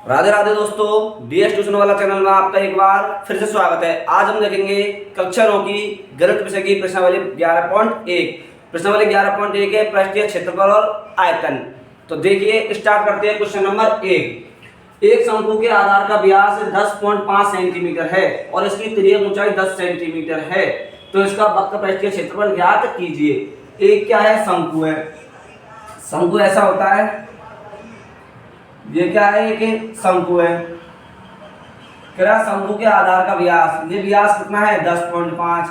राधे राधे दोस्तों, DS tuition वाला channel में आपका एक बार फिर से स्वागत है। आज हम देखेंगे कक्षा 9 की गणित विषय की प्रश्नावली 11.1। प्रश्नावली 11.1 है पृष्ठीय क्षेत्रफल और आयतन। तो देखिए, स्टार्ट करते हैं। Question number 1। एक शंकु के आधार का व्यास 10.5 सेंटीमीटर है और इसकी तिर्यक ऊंचाई 10 सेंटीमीटर है। तो इसका वक्र पृष्ठीय क्षेत्रफल ज्ञात कीजिए। एक क्या है? शंकु है। शंकु ऐसा होता है, ये क्या है कि शंकु है। क्या शंकु के आधार का व्यास, ये व्यास कितना है? 10.5।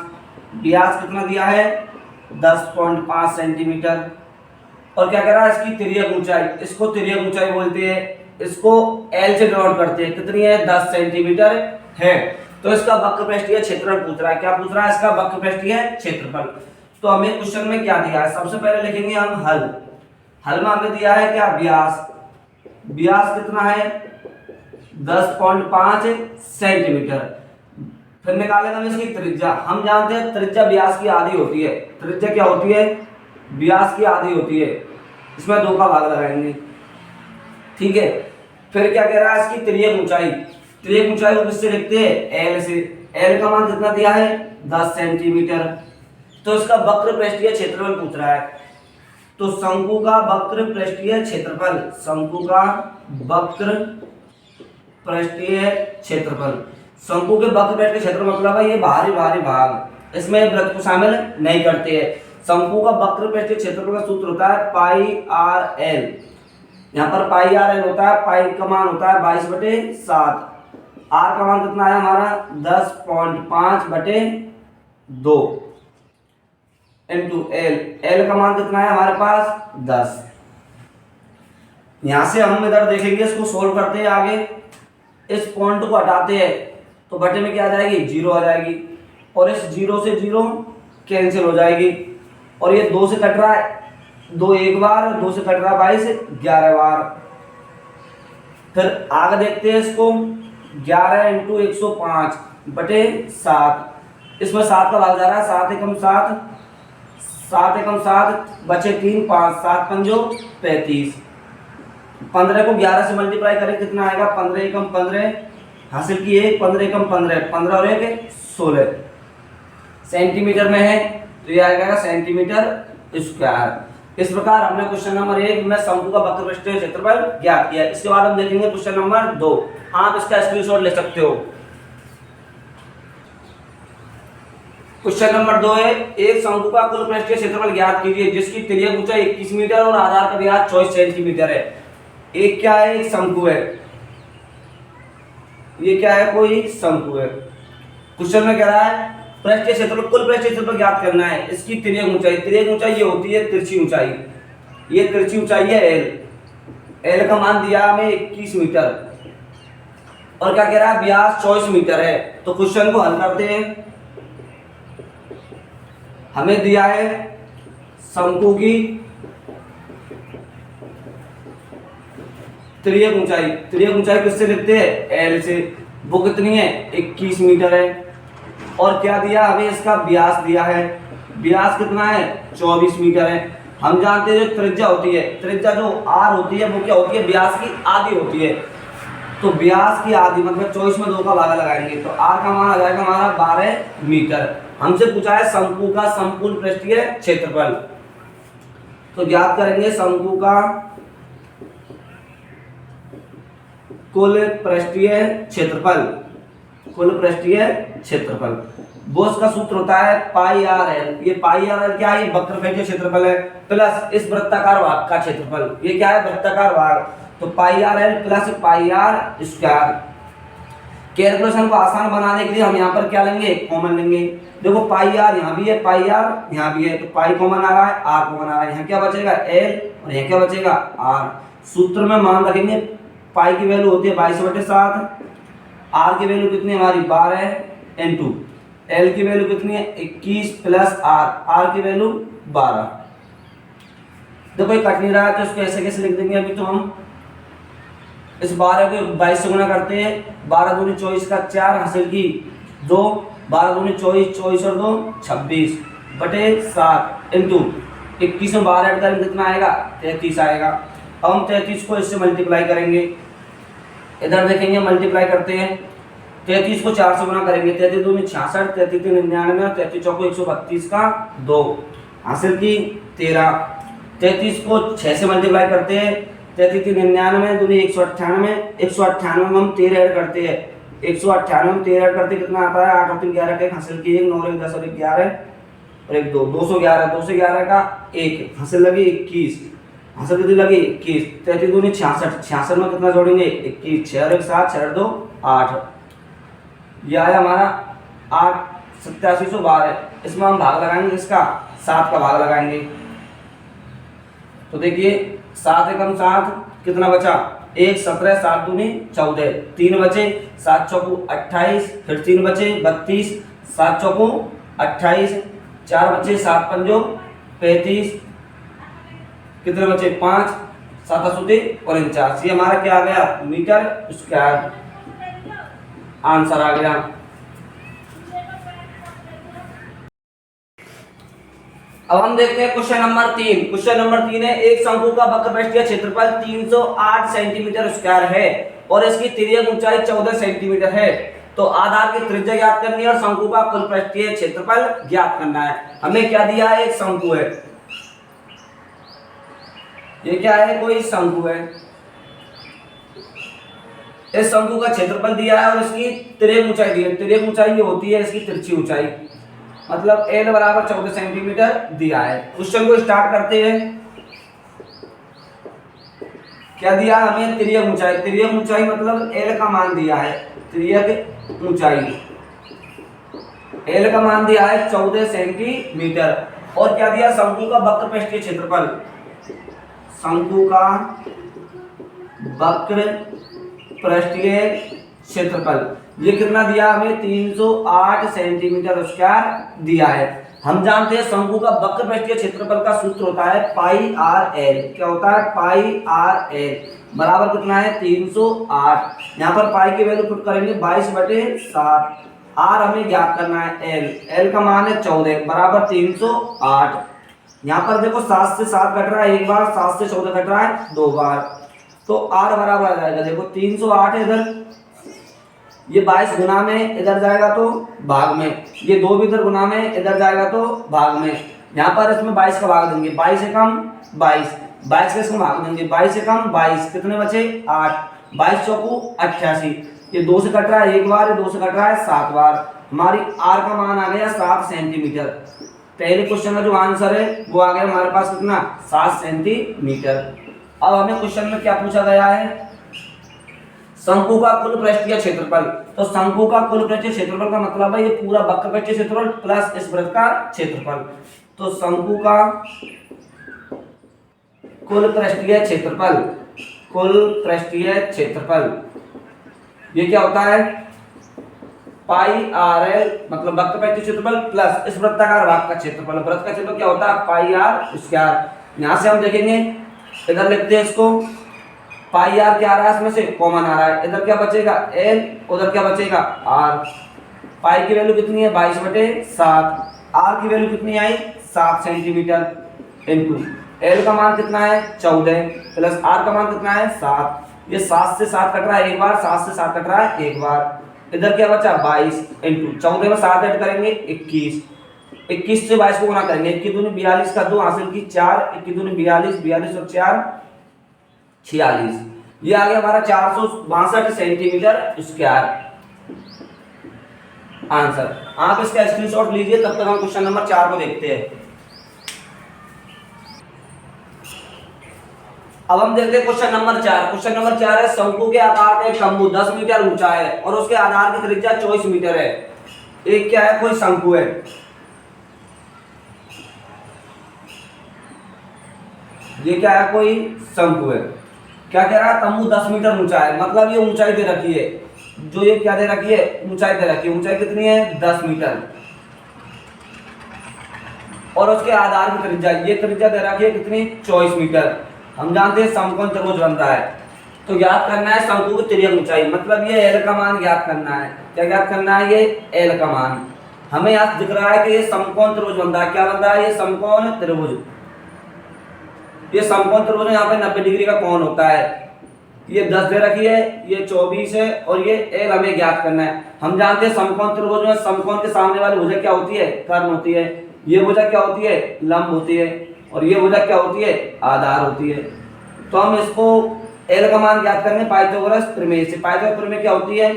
व्यास कितना दिया है? 10.5 सेंटीमीटर। और क्या कह रहा है? इसकी तिर्यक ऊंचाई, इसको तिर्यक ऊंचाई बोलते हैं। इसको एल से डिनोट करते हैं। कितनी है? 10 सेंटीमीटर है। तो इसका वक्र पृष्ठीय क्षेत्रफल पूछ रहा है। क्या पूछ रहा है? इसका वक्र पृष्ठीय क्षेत्रफल। तो हमें क्वेश्चन में क्या दिया है? सबसे पहले लिखेंगे हम हल। हल में हमें दिया है क्या? व्यास। व्यास कितना है? 10.5 सेंटीमीटर। फिर निकालेंगे हम इसकी त्रिज्या। हम जानते हैं त्रिज्या व्यास की आधी होती है। त्रिज्या क्या होती है? व्यास की आधी होती है। इसमें 2 का भाग लगाएंगे, ठीक है। फिर क्या कह रहा है? इसकी तिर्यक ऊंचाई। तिर्यक ऊंचाई को किससे लिखते हैं? एल से। एल का मान कितना दिया है? 10 सेंटीमीटर। तो इसका वक्र पृष्ठीय क्षेत्रफल पूछ रहा है। तो शंकु का वक्र पृष्ठीय क्षेत्रफल, शंकु का वक्र पृष्ठीय क्षेत्रफल। शंकु के वक्र पृष्ठीय क्षेत्रफल मतलब है ये बाहरी भाग, इसमें वृत्त को शामिल नहीं करते हैं। शंकु का वक्र पृष्ठीय क्षेत्रफल का सूत्र होता है पाई आर एल। यहाँ पर पाई आर एल होता है। पाई का मान होता है 22/7। आर का मान कितना है हमारा? 10.5/2 इंटू एल। एल का मान कितना है हमारे पास? 10। यहां से हम इधर देखेंगे, इसको सोल्व करते हैं आगे। इस पॉइंट को हटाते हैं तो बटे में क्या आ जाएगी? 0 आ जाएगी। और इस 0 से 0 कैंसिल हो जाएगी। और ये 2 से कट रहा है, 2 एक बार, 2 से कट रहा है 22, 11 बार। फिर आगे देखते हैं इसको। 11 इंटू 105/7। इसमें 7 का भाग जा रहा है। 7 एकम 7, 7 एकम 7, बचे 3, 5, 7 पंजो 35। 15 को 11 से मल्टीप्लाई करें कितना आएगा? 15 एकम 15 हासिल किए। 15 एकम 15, 15 और 1 16 सेंटीमीटर में है। तो ये आएगा सेंटीमीटर स्क्वायर। इस प्रकार हमने क्वेश्चन नंबर 1 में शंकु का वक्र पृष्ठीय क्षेत्रफल ज्ञात किया। इसके बाद हम देखेंगे क्वेश्चन नंबर 2। आप इसका स्क्रीनशॉट ले सकते हो। क्वेश्चन नंबर 2 है, एक शंकु का कुल पृष्ठीय क्षेत्रफल ज्ञात कीजिए जिसकी तिर्यक ऊंचाई 21 मीटर और आधार का व्यास 24 सेंटीमीटर है। एक क्या है? एक शंकु है। ये क्या है? कोई शंकु है। क्वेश्चन में कह रहा है पृष्ठीय क्षेत्रफल, कुल पृष्ठीय क्षेत्रफल ज्ञात करना है। इसकी तिर्यक ऊंचाई, तिर्यक ऊंचाई ये होती है तिरछी ऊंचाई। ये तिरछी ऊंचाई है एल। एल का मान दिया हमें 21 मीटर। और क्या कह रहा है? व्यास 24 मीटर है। तो क्वेश्चन को हल करते हैं। हमें दिया है शंकु की तिर्यक ऊंचाई। तिर्यक ऊंचाई किससे लिखते हैं? एल से। वो कितनी है? 21 मीटर है। और क्या दिया हमें? इसका व्यास दिया है। व्यास कितना है? 24 मीटर है। हम जानते हैं जो त्रिज्या होती है, त्रिज्या जो आर होती है वो क्या होती है? व्यास की आधी होती है। तो व्यास की आधी मतलब 24 में 2 का भागा लगाएंगे तो आर का मान आ जाएगा हमारा 12 मीटर। हमसे पूछा है शंकु का संपूर्ण पृष्ठीय क्षेत्रफल। तो ज्ञात करेंगे शंकु का कुल पृष्ठीय क्षेत्रफल। कुल पृष्ठीय क्षेत्रफल वो उसका सूत्र होता है पाई आर एल। ये पाई आर एल क्या है? ये वक्र पृष्ठीय क्षेत्रफल है प्लस इस वृत्ताकार भाग का क्षेत्रफल। ये क्या है? वृत्ताकार भाग। तो pi R L plus pi R square. Calculation को आसान बनाने के लिए हम यहाँ पर क्या लेंगे? कॉमन लेंगे। देखो पाई आर यहाँ भी है, पाई आर यहाँ भी है, तो पाई कॉमन आ रहा है, आर कॉमन आ रहा है। यहाँ क्या बचेगा? एल। और यहाँ क्या बचेगा? आर। सूत्र में मान रखेंगे। पाई की वैल्यू होती है 22/7। आर की वैल्यू कितनी है हमारी? 12 इंटू एल की वैल्यू कितनी है? 21 प्लस आर। आर की वैल्यू 12। देखो ये कट नहीं रहा है तो इसको ऐसे कैसे लिख देंगे? अभी तो हम इस 12 को 22 से गुणा करते हैं। 12 दूनी 24 का 4 हासिल की 2, 12 दूनी 24, 24 और 2 26/7 इंटू 21 में 12 ऐड करेंगे कितना आएगा? 33 आएगा। अब हम 33 को इससे मल्टीप्लाई करेंगे। इधर देखेंगे मल्टीप्लाई करते हैं, 33 को 4 से गुना करेंगे, 33 दूनी 66, 33 तीन 99 और 33 चौको 132 का 2 हासिल की 13। 33 को 6 से मल्टीप्लाई करते हैं, 33 तीन 99 दूनी 198, 198 में हम 13 ऐड करते हैं, 198 में 13 ऐड करते कितना आता है 8 और 3 11 का 1 हासिल की 1, 9 और 1 10 और 1 11 और 1 2 211, 211 का 1 हासिल लगी 21, हासिल कितनी लगी 21। 33 दूनी 66, 66 में कितना जोड़ेंगे 21, 6 और 1 7, 6 और 2 8, ये आया हमारा 8 8712। इसमें हम भाग लगाएंगे, इसका 7 का भाग लगाएंगे, तो देखिए 7 एकम 7 कितना बचा 1 17, 7 दूनी 14, 3 बचे, 7 चौको 28, फिर 3 बचे 32, 7 चौको 28, 4 बचे 7 पंजो 35, कितने बचे 5, 7 अशुद्धि 49। ये हमारा क्या आ गया मीटर स्क्वायर आंसर आ गया। अब हम देखते हैं क्वेश्चन नंबर 3। क्वेश्चन नंबर 3 है, एक शंकु का वक्रपृष्ठीय क्षेत्रफल 308 सेंटीमीटर स्क्वायर है और इसकी तिर्यक ऊंचाई 14 सेंटीमीटर है। तो आधार की त्रिज्या ज्ञात करनी है और शंकु का कुल पृष्ठीय क्षेत्रफल ज्ञात करना है। हमें क्या दिया है, एक शंकु है, ये क्या है कोई शंकु है, इस शंकु का क्षेत्रफल दिया है और इसकी तिर्यक ऊंचाई दी है। तिर्यक ऊंचाई ये होती है इसकी तिरछी ऊंचाई, मतलब L बराबर 14 सेंटीमीटर दिया है। क्वेश्चन को स्टार्ट करते हैं। क्या दिया हमें तिर्यक ऊंचाई, तिर्यक ऊंचाई मतलब L का मान दिया है, तिर्यक ऊंचाई L का मान दिया है 14 सेंटीमीटर। और क्या दिया शंकु का वक्रपृष्ठीय क्षेत्रफल, शंकु का वक्र पृष्ठीय क्षेत्रफल ये कितना दिया हमें 308 सेंटीमीटर स्क्वायर दिया है। हम जानते हैं शंकु का वक्र पृष्ठीय क्षेत्रफल का सूत्र होता है पाई आर एल। क्या होता है पाई आर एल बराबर कितना है 308। यहाँ पर पाई की वैल्यू पुट करेंगे 22/7, आर हमें ज्ञात करना है एल, एल का मान है 14 बराबर 308। यहाँ पर देखो 7 से 7 कट रहा है एक बार, 7 से 14 कट रहा है 2 बार, तो आर बराबर आ जाएगा देखो 308 है इधर, ये 22 गुना में इधर जाएगा तो भाग में, ये 2 भी इधर गुना में इधर जाएगा तो भाग में। यहाँ पर इसमें 22 का भाग देंगे, 22 एकम 22, 22 का इसको भाग देंगे 22 एकम 22, कितने बचे 8, 22 चौको 88, ये 2 से कट रहा है एक बार, ये 2 से कट रहा है 7 बार। हमारी आर का मान आ गया 7 सेंटीमीटर। पहले क्वेश्चन का जो आंसर है वो आ गया हमारे पास कितना 7 सेंटीमीटर। अब हमें क्वेश्चन में क्या पूछा गया है, शंकु का कुल पृष्ठीय क्षेत्रफल। तो शंकु का कुल पृष्ठीय क्षेत्रफल का मतलब है ये पूरा वक्रपृष्ठीय क्षेत्रफल प्लस इस वृत्त का क्षेत्रफल। तो शंकु का कुल पृष्ठीय क्षेत्रफल, कुल पृष्ठीय क्षेत्रफल ये क्या होता है पाई आर एल, मतलब वक्रपृष्ठीय क्षेत्रफल प्लस इस वृत्ताकार भाग का क्षेत्रफल। वृत्त का क्षेत्रफल क्या होता है पाई आर स्क्वायर। यहां से हम देखेंगे, इधर लिखते हैं इसको, पाई आर क्या आ रहा है इसमें से कॉमन आ रहा है, इधर क्या बचेगा एल, उधर क्या बचेगा आर। पाई की वैल्यू कितनी है 22/7, आर की वैल्यू कितनी आई 7 सेंटीमीटर इंटू एल का मान कितना है 14 प्लस आर का मान कितना है 7। ये 7 से 7 कट रहा है एक बार, 7 से 7 कट रहा है एक बार, इधर क्या बचा 22 इंटू 14 में 7 ऐड करेंगे 21, 21 से 22 को गुना करेंगे, 21 दूनी 42 का 2 हासिल की 4, 21 दूनी 42, 42 और 4 46, ये आ गया हमारा 462 सेंटीमीटर स्क्वायर आंसर। आप इसका स्क्रीनशॉट लीजिए, तब तक हम क्वेश्चन नंबर 4 को देखते हैं। अब हम देखते हैं क्वेश्चन नंबर 4। क्वेश्चन नंबर 4 है, शंकु के आकार का एक तंबू 10 मीटर ऊंचा है और उसके आधार की त्रिज्या 24 मीटर है। एक क्या है कोई शंकु है, ये क्या है कोई शंकु है। क्या कह रहा है तंबू 10 मीटर ऊंचा है, मतलब ये ऊंचाई दे रखी है, जो ये क्या दे रखी है ऊंचाई दे रखी है। ऊंचाई कितनी है 10 मीटर और उसके आधार की त्रिज्या, ये त्रिज्या दे रखी है कितनी 24 मीटर। हम जानते हैं समकोण त्रिभुज बनता है, तो ज्ञात करना है शंकु की तिर्यक ऊंचाई, मतलब ये एल का मान ज्ञात करना है। क्या ज्ञात करना है, ये एल का मान। हमें यहाँ दिख रहा है कि ये समकोण त्रिभुज बनता है। क्या बनता है, ये समकोण त्रिभुज। ये समकोण त्रिभुज है, यहाँ पे 90 डिग्री का कोण होता है। ये 10 दे रखी है, ये 24 है और ये एल हमें ज्ञात करना है। हम जानते हैं समकोण त्रिभुज में समकोण के सामने वाली भुजा क्या होती है, कर्ण होती है। ये भुजा क्या होती है, लंब होती है। और ये भुजा क्या होती है, आधार होती है। तो हम इसको एल का मान ज्ञात करेंगे पाइथागोरस प्रमेय से। पाइथागोरस प्रमेय क्या होती है,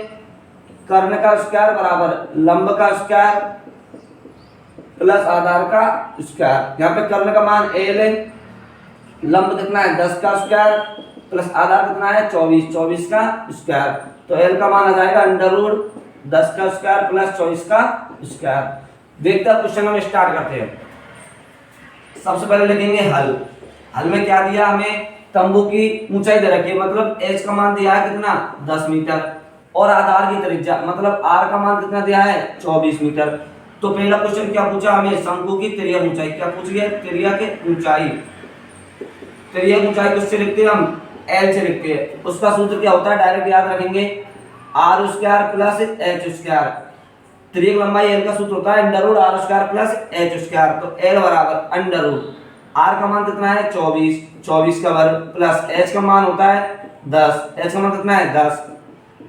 कर्ण का स्क्वायर बराबर लंब का स्क्वायर प्लस आधार का स्क्वायर। यहाँ पे कर्ण का मान एल है, लंब कितना है 10 का स्क्वायर प्लस आधार कितना है 24 का स्क्वायर। तो एल का मान आ जाएगा अंडर रूट 10 का स्क्वायर प्लस 24 का स्क्वायर। देखते हैं क्वेश्चन हम स्टार्ट करते हैं। सबसे पहले लिखेंगे हल। हल में क्या दिया हमें, तंबू की ऊंचाई दे रखी है, मतलब एच का मान दिया है कितना 10 मीटर और आधार की त्रिज्या मतलब आर का मान कितना दिया है 24 मीटर। तो पहला क्वेश्चन क्या पूछा हमें, शंकु की त्रिज्या ऊंचाई। क्या पूछी है, त्रिज्या के ऊंचाई। त्रिज्या ऊंचाई किससे लिखते हैं हम, एल से लिखते हैं। उसका सूत्र क्या होता है, डायरेक्ट याद रखेंगे r square plus h square. त्रिज्या लंबाई एल का सूत्र होता है under root r square plus h square. तो एल बराबर अंडर रूट आर का मान कितना है 24 का वर्ग प्लस एच का मान होता है 10। एच का मान कितना है 10।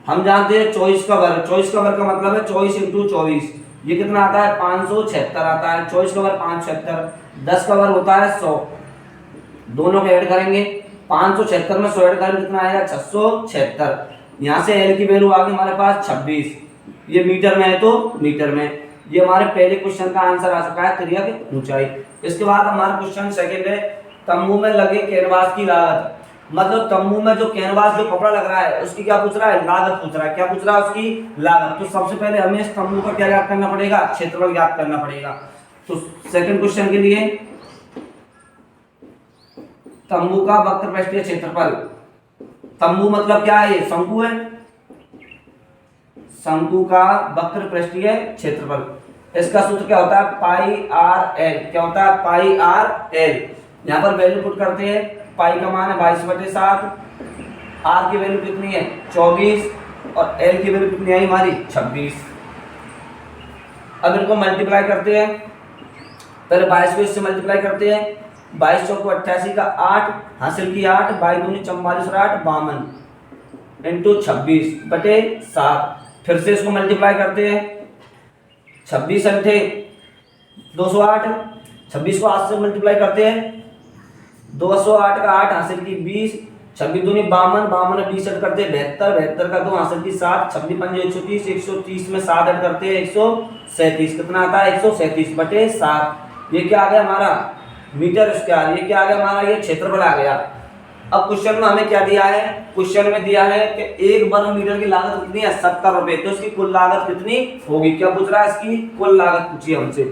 हम जानते हैं 24 का वर्ग, 24 का वर्ग का मतलब है 24 इंटू 24, ये कितना आता है 576 आता है। 24 का वर्ग 576, 10 का वर्ग होता है 100। दोनों को ऐड करेंगे, 576 में 100 ऐड करेंगे कितना आएगा 676। यहाँ से एल की वैल्यू आ गई हमारे पास 26। ये मीटर में है तो मीटर में। ये हमारे पहले क्वेश्चन का आंसर आ चुका है त्रिज्या की ऊंचाई। इसके बाद हमारा क्वेश्चन सेकंड है, तंबू में लगे कैनवास की लागत। मतलब तंबू में जो कैनवास जो कपड़ा लग रहा है उसकी क्या पूछ रहा है, लागत पूछ रहा है। क्या पूछ रहा है, उसकी लागत। तो सबसे पहले हमें इस तंबू का क्या ज्ञात करना पड़ेगा, क्षेत्रफल ज्ञात करना पड़ेगा। तो सेकंड क्वेश्चन के लिए तंबू का वक्र पृष्ठीय क्षेत्रफल। तंबू मतलब क्या है, ये शंकु है, शंकु का वक्र पृष्ठीय क्षेत्रफल। इसका सूत्र क्या होता है, पाई आर एल। क्या होता है, पाई आर एल। यहाँ पर वैल्यू पुट करते हैं, पाई का मान है 22/7, आर की वैल्यू कितनी है 24 और एल की वैल्यू कितनी आई हमारी 26। अब इनको मल्टीप्लाई करते हैं, पहले 22 को इससे मल्टीप्लाई करते हैं। 22 चौको 88 का 8 हासिल की 8, 22 दूनी 44 और 8 52 इंटू 26/7। फिर से इसको मल्टीप्लाई करते हैं, 26 अंठे 208, 26 को 8 से मल्टीप्लाई करते हैं, 208 का 8 हासिल की 20, 26 दूनी 52, 52 में 20 ऐड करते हैं 72, 72 का 2 हासिल की 7, 26 पंजे 130, 130 में 7 ऐड करते हैं 137। कितना आता है 137/7। ये क्या आ गया हमारा मीटर स्क्वायर। ये क्या आ गया हमारा, ये क्षेत्रफल आ गया। अब क्वेश्चन में हमें क्या दिया है, क्वेश्चन में दिया है कि 1 वर्ग मीटर की लागत कितनी है 70 रुपए। तो इसकी कुल लागत कितनी होगी, क्या पूछ रहा है, इसकी कुल लागत पूछी है हमसे।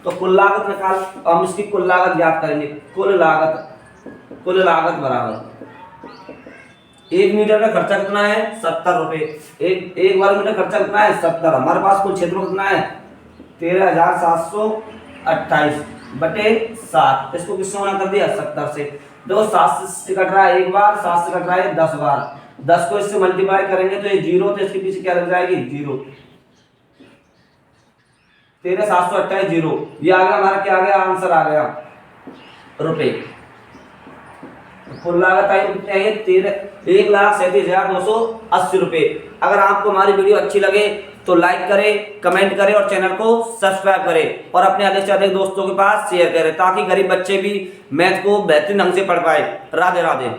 तो कुल लागत निकाल, हम इसकी कुल लागत ज्ञात करेंगे। कुल लागत बराबर 1 मीटर का खर्चा कितना है 70 रुपए। एक वर्ग मीटर खर्चा कितना है 70। हमारे पास कुल क्षेत्रफल कितना है 13,728/7। इसको किससे गुणा कर दिया 70 से। देखो 7 से कट रहा है एक बार, 7 से कट रहा है 10 बार। 10 को इससे मल्टीप्लाई करेंगे तो ये 0, तो इसके पीछे क्या लग जाएगी 0। 13,728 0। ये आ गया हमारा, क्या आ गया आंसर आ गया रुपए। कुल लागत आई कितनी आई 1,37,280 रुपए। अगर आपको हमारी वीडियो अच्छी लगे तो लाइक करें, कमेंट करें और चैनल को सब्सक्राइब करें और अपने अधिक से अधिक दोस्तों के पास शेयर करें ताकि गरीब बच्चे भी मैथ को बेहतरीन ढंग से पढ़ पाए। राधे राधे।